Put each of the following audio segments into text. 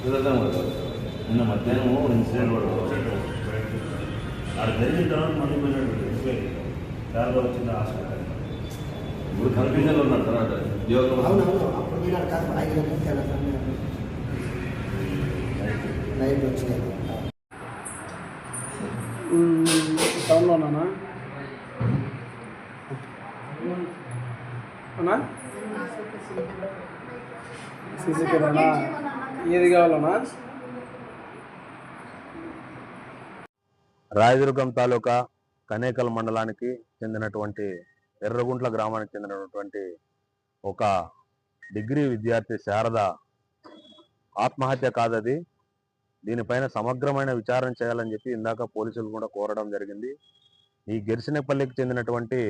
నిన్న మధ్యాహ్నం ఇన్సిడెంట్ కూడా ఆడ జరిగిన తర్వాత మళ్ళీ చాలా వచ్చింది హాస్పిటల్. ఇప్పుడు కన్ఫ్యూజన్లో ఉన్నారు తర్వాత నైట్ వచ్చినాయి టౌన్లోనా అన్నా సీసీ కెమెరా ఏది కావాలన్నా? రాయదుర్గం తాలూకా కనేకల్ మండలానికి చెందినటువంటి ఎర్రగుంట్ల గ్రామానికి చెందినటువంటి ఒక డిగ్రీ విద్యార్థి శారద ఆత్మహత్య కాదది. దీనిపైన సమగ్రమైన విచారణ చేయాలని చెప్పి ఇందాక పోలీసులు కూడా కోరడం జరిగింది. ఈ గిరిసినపల్లికి చెందినటువంటి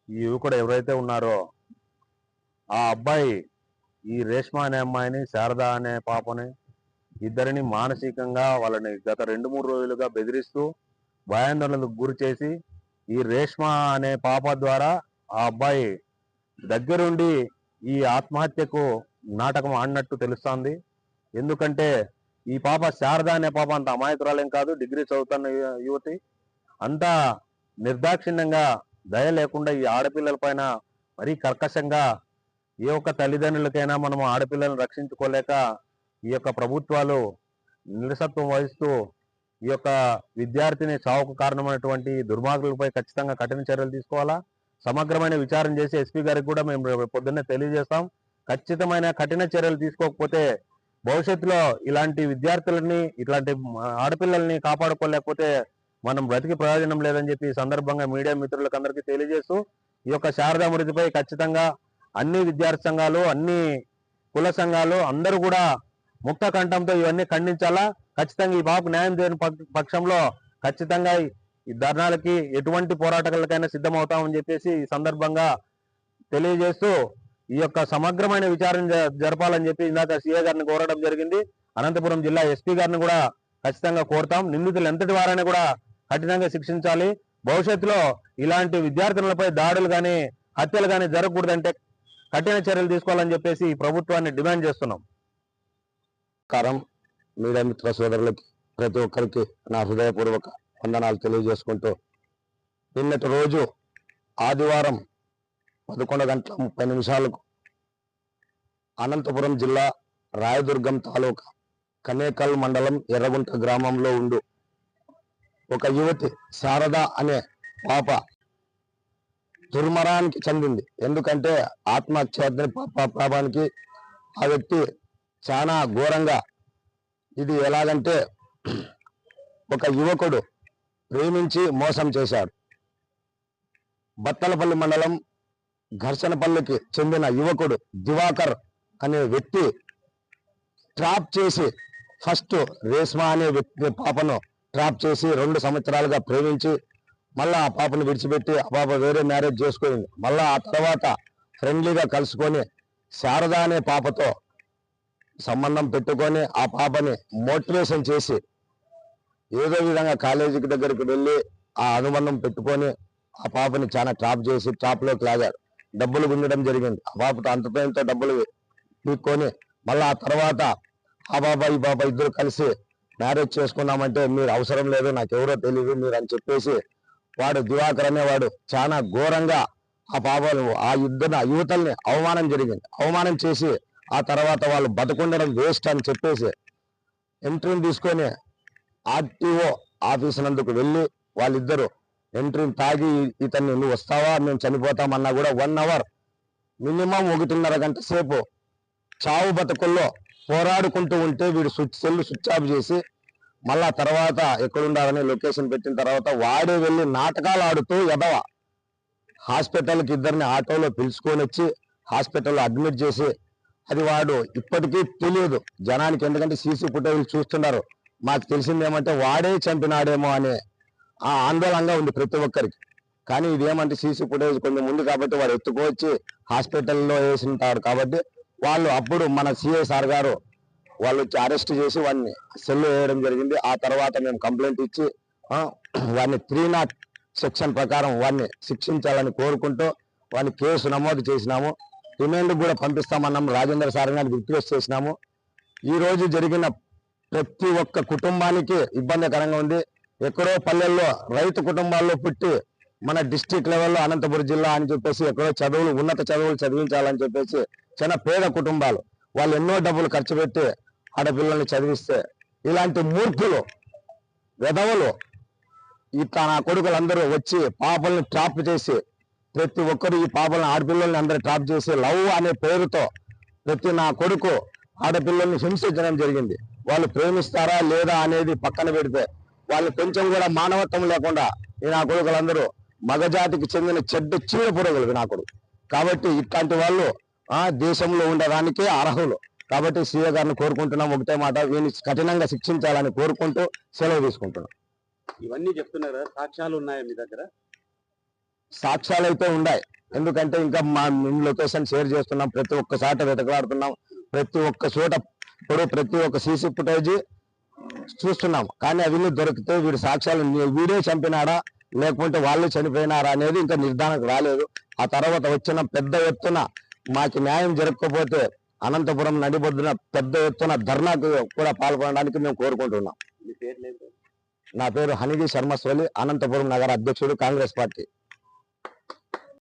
ఈ యువకుడు ఎవరైతే ఉన్నారో ఆ అబ్బాయి ఈ రేష్మ అనే అమ్మాయిని, శారద అనే పాపని ఇద్దరిని మానసికంగా వాళ్ళని గత 2-3 రోజులుగా బెదిరిస్తూ భయాందోళనకు గురి చేసి ఈ రేష్మ అనే పాప ద్వారా ఆ అబ్బాయి దగ్గరుండి ఈ ఆత్మహత్యకు నాటకం ఆడినట్టు తెలుస్తోంది. ఎందుకంటే ఈ పాప శారద అనే పాప అంత అమాయకురాలేం కాదు, డిగ్రీ చదువుతున్న యువతి. అంతా నిర్దాక్షిణ్యంగా దయ లేకుండా ఈ ఆడపిల్లల పైన మరీ కర్కశంగా ఏ ఒక్క తల్లిదండ్రులకైనా మనం ఆడపిల్లలను రక్షించుకోలేక ఈ యొక్క ప్రభుత్వాలు నిరసత్వం వహిస్తూ ఈ యొక్క విద్యార్థిని చావుకు కారణమైనటువంటి దుర్మార్గులపై ఖచ్చితంగా కఠిన చర్యలు తీసుకోవాలా. సమగ్రమైన విచారణ చేసి ఎస్పీ గారికి కూడా మేము పొద్దున్నే తెలియజేస్తాం. ఖచ్చితమైన కఠిన చర్యలు తీసుకోకపోతే భవిష్యత్తులో ఇలాంటి విద్యార్థులని, ఇట్లాంటి ఆడపిల్లల్ని కాపాడుకోలేకపోతే మనం బ్రతికి ప్రయోజనం లేదని చెప్పి ఈ సందర్భంగా మీడియా మిత్రులకు అందరికీ తెలియజేస్తూ ఈ యొక్క శారదా మృతిపై ఖచ్చితంగా అన్ని విద్యార్థి సంఘాలు, అన్ని కుల సంఘాలు అందరూ కూడా ముక్త కంఠంతో ఇవన్నీ ఖండించాలా. ఖచ్చితంగా ఈ బాబుకు న్యాయం చేయని పక్షంలో ఖచ్చితంగా ఈ ధర్నాలకి ఎటువంటి పోరాటాలకైనా సిద్ధమవుతామని చెప్పేసి ఈ సందర్భంగా తెలియజేస్తూ ఈ యొక్క సమగ్రమైన విచారణ జరపాలని చెప్పి ఇందాక సీఏ గారిని కోరడం జరిగింది. అనంతపురం జిల్లా ఎస్పీ గారిని కూడా ఖచ్చితంగా కోరుతాం. నిందితులు ఎంతటి వారైనా కూడా కఠినంగా శిక్షించాలి. భవిష్యత్తులో ఇలాంటి విద్యార్థులపై దాడులు కానీ, హత్యలు కానీ జరగకూడదంటే కఠిన చర్యలు తీసుకోవాలని చెప్పేసి ప్రభుత్వాన్ని డిమాండ్ చేస్తున్నాం. మీడియా మిత్ర సోదరులకి ప్రతి ఒక్కరికి నా హృదయపూర్వక వందనాలు తెలియజేసుకుంటూ, నిన్నటి రోజు ఆదివారం 11:30 అనంతపురం జిల్లా రాయదుర్గం తాలూకా కనేకల్ మండలం ఎర్రగుంట గ్రామంలో ఉండు ఒక యువతి శారద అనే పాప దుర్మరానికి చెందింది. ఎందుకంటే ఆత్మహత్య పాపానికి ఆ వ్యక్తి చాలా ఘోరంగా, ఇది ఎలాగంటే ఒక యువకుడు ప్రేమించి మోసం చేశాడు. బత్తలపల్లి మండలం ఘర్షణపల్లికి చెందిన యువకుడు దివాకర్ అనే వ్యక్తి ట్రాప్ చేసి, ఫస్ట్ రేష్మ అనే వ్యక్తి పాపను ట్రాప్ చేసి 2 సంవత్సరాలుగా ప్రేమించి మళ్ళా ఆ పాపను విడిచిపెట్టి ఆ పాప వేరే మ్యారేజ్ చేసుకుంది. మళ్ళా ఆ తర్వాత ఫ్రెండ్లీగా కలుసుకొని శారద అనే పాపతో సంబంధం పెట్టుకొని ఆ పాపని మోటివేషన్ చేసి ఏదో విధంగా కాలేజీకి దగ్గరికి వెళ్ళి ఆ అనుబంధం పెట్టుకొని ఆ పాపని చాలా ట్రాప్ చేసి ట్రాప్లోకి లాగారు. డబ్బులు గుంజడం జరిగింది. ఆ పాపతో అంతతో ఇంత డబ్బులు పీక్కొని మళ్ళీ ఆ తర్వాత ఆ పాప ఈ పాప ఇద్దరు కలిసి మ్యారేజ్ చేసుకున్నామంటే మీరు అవసరం లేదు, నాకు ఎవరో తెలియదు మీరు అని చెప్పేసి వాడు దివాకర్ అనేవాడు చాలా ఘోరంగా ఆ పాపలు ఆ యువతల్ని అవమానం జరిగింది. అవమానం చేసి ఆ తర్వాత వాళ్ళు బతకుండడం వేస్ట్ అని చెప్పేసి ఎంట్రీని తీసుకొని ఆర్టీఓ ఆఫీస్ నందుకు వెళ్ళి వాళ్ళిద్దరూ ఎంట్రీని తాగి ఇతన్ని నువ్వు వస్తావా మేము చనిపోతామన్నా కూడా 1 అవర్ మినిమం 1.5 గంట సేపు చావు బతుకుల్లో పోరాడుకుంటూ ఉంటే వీడు సెల్ స్విచ్ ఆఫ్ చేసి మళ్ళా తర్వాత ఎక్కడుండాలని లొకేషన్ పెట్టిన తర్వాత వాడే వెళ్ళి నాటకాలు ఆడుతూ ఎదవ హాస్పిటల్కి ఇద్దరిని ఆటోలో పిలుచుకొని వచ్చి హాస్పిటల్లో అడ్మిట్ చేసి, అది వాడు ఇప్పటికీ తెలియదు జనానికి, ఎందుకంటే సీసీ ఫుటేజ్ చూస్తున్నారు. మాకు తెలిసింది ఏమంటే వాడే చంపినాడేమో అనే ఆ ఆందోళనగా ఉంది ప్రతి ఒక్కరికి. కానీ ఇదేమంటే సీసీ ఫుటేజ్ కొంచెం ముందు కాబట్టి వాడు ఎత్తుకోవచ్చి హాస్పిటల్లో వేసింటాడు కాబట్టి వాళ్ళు అప్పుడు మన సిఐ సార్ గారు వాళ్ళు వచ్చి అరెస్ట్ చేసి వాడిని సెల్ వేయడం జరిగింది. ఆ తర్వాత మేము కంప్లైంట్ ఇచ్చి వాడిని 301 సెక్షన్ ప్రకారం వాడిని శిక్షించాలని కోరుకుంటూ వాడిని కేసు నమోదు చేసినాము. రిమాండ్ కూడా పంపిస్తామన్నాము. రాజేంద్ర సార్ గారిని రిక్వెస్ట్ చేసినాము. ఈ రోజు జరిగిన ప్రతి ఒక్క కుటుంబానికి ఇబ్బందికరంగా ఉంది. ఎక్కడో పల్లెల్లో రైతు కుటుంబాల్లో పుట్టి మన డిస్ట్రిక్ట్ లెవెల్లో అనంతపురం జిల్లా అని చెప్పేసి ఎక్కడో చదువులు ఉన్నత చదువులు చదివించాలని చెప్పేసి చాలా పేద కుటుంబాలు వాళ్ళు ఎన్నో డబ్బులు ఖర్చు పెట్టి ఆడపిల్లల్ని చదివిస్తే ఇలాంటి మూర్ఖులు వెధవలు ఇట్లా నా కొడుకులందరూ వచ్చి పాపల్ని ట్రాప్ చేసి ప్రతి ఒక్కరు ఈ పాపల్ని ఆడపిల్లల్ని అందరూ ట్రాప్ చేసి లవ్ అనే పేరుతో ప్రతి నా కొడుకు ఆడపిల్లల్ని హింసించడం జరిగింది. వాళ్ళు ప్రేమిస్తారా లేదా అనేది పక్కన పెడితే వాళ్ళు కొంచెం కూడా మానవత్వం లేకుండా ఈ నా కొడుకులందరూ మగజాతికి చెందిన చెడ్డ చీడ పురుగులు వినాకుడు. కాబట్టి ఇట్లాంటి వాళ్ళు దేశంలో ఉండడానికే అర్హులు. కాబట్టి సీఏ గారిని కోరుకుంటున్నాం ఒకటే మాట, వీళ్ళని కఠినంగా శిక్షించాలని కోరుకుంటూ సెలవు తీసుకుంటున్నాం. ఇవన్నీ చెప్తున్నారు, సాక్ష్యాలు ఉన్నాయా మీ దగ్గర? సాక్ష్యాలు అయితే ఉన్నాయి. ఎందుకంటే ఇంకా మా లొకేషన్ షేర్ చేస్తున్నాం, ప్రతి ఒక్క చోట వెతకలాడుతున్నాం, ప్రతి ఒక్క చోట ఇప్పుడు ప్రతి ఒక్క సీసీ ఫుటేజ్ చూస్తున్నాం. కానీ అవన్నీ దొరికితే వీడి సాక్ష్యాలు వీడే చంపినాడా లేకుంటే వాళ్ళు చనిపోయినారా అనేది ఇంకా నిర్ధారణకు రాలేదు. ఆ తర్వాత వచ్చిన పెద్ద ఎత్తున మాకు న్యాయం జరగకపోతే అనంతపురం నడిబొద్దున పెద్ద ఎత్తున ధర్నాకు కూడా పాల్గొనడానికి మేము కోరుకుంటున్నాం. మీ పేరు లేదు? నా పేరు హనిగి శర్మస్వలి, అనంతపురం నగర అధ్యక్షుడు, కాంగ్రెస్ పార్టీ.